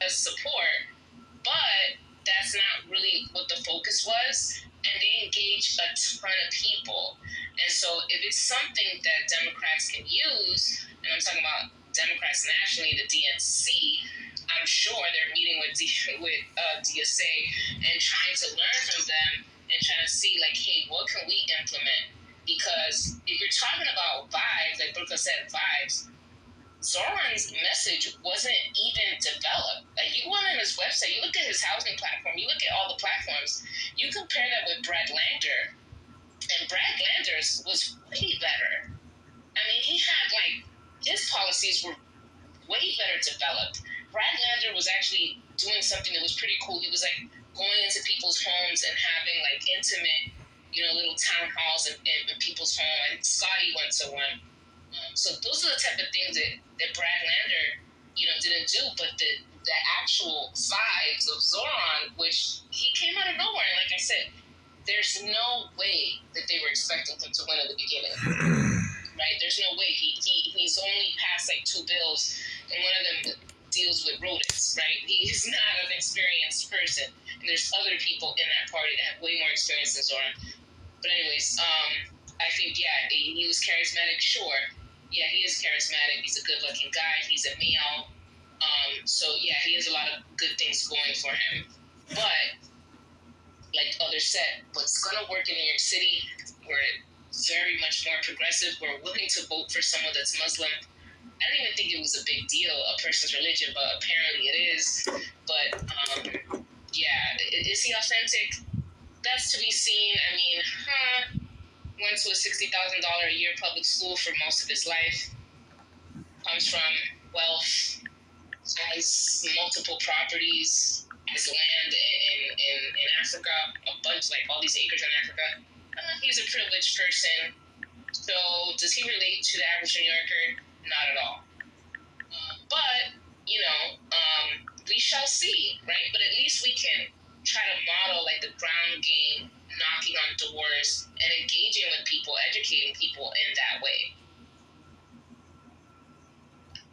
as support, but that's not really what the focus was. And they engage a ton of people. And so if it's something that Democrats can use, and I'm talking about Democrats nationally, the DNC, I'm sure they're meeting with DSA and trying to learn from them and trying to see, like, hey, what can we implement? Because if you're talking about vibes, like Brooke said, vibes, Zoran's message wasn't even developed. Like, you go on his website, you look at his housing platform, you look at all the platforms, you compare that with Brad Lander, and Brad Lander's was way better. I mean, he had, like, his policies were way better developed. Brad Lander was actually doing something that was pretty cool. He was, like, going into people's homes and having, like, intimate, little town halls in people's home. And Scotty went to one. So those are the type of things that Brad Lander, didn't do. But the actual vibes of Zoran, which he came out of nowhere. And like I said, there's no way that they were expecting him to win in the beginning. Right? There's no way. He's only passed like 2 bills, and one of them deals with rodents, right? He is not an experienced person. And there's other people in that party that have way more experience than Zoran. But anyways, I think, he was charismatic, sure. Yeah, he is charismatic. He's a good-looking guy. He's a male. So, yeah, he has a lot of good things going for him. But, like others said, what's going to work in New York City, we're very much more progressive. We're willing to vote for someone that's Muslim. I don't even think it was a big deal, a person's religion, but apparently it is. But, is he authentic? That's to be seen. I mean, went to a $60,000 a year public school for most of his life, comes from wealth, has multiple properties, has land in Africa, a bunch, like all these acres in Africa. He's a privileged person. So does he relate to the average New Yorker? Not at all. But, we shall see, right? But at least we can try to model like the ground game, knocking on doors and engaging with people, educating people in that way.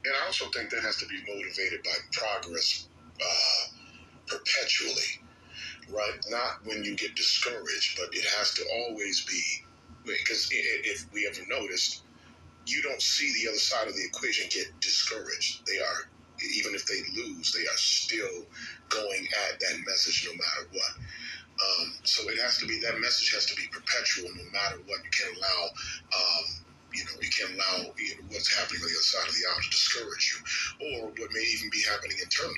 And I also think that has to be motivated by progress perpetually, right? Not when you get discouraged, but it has to always be, because if we ever noticed, you don't see the other side of the equation get discouraged. They are, even if they lose, they are still going at that message no matter what. So it has to be, that message has to be perpetual no matter what. You can't allow, what's happening on the other side of the aisle to discourage you, or what may even be happening internally.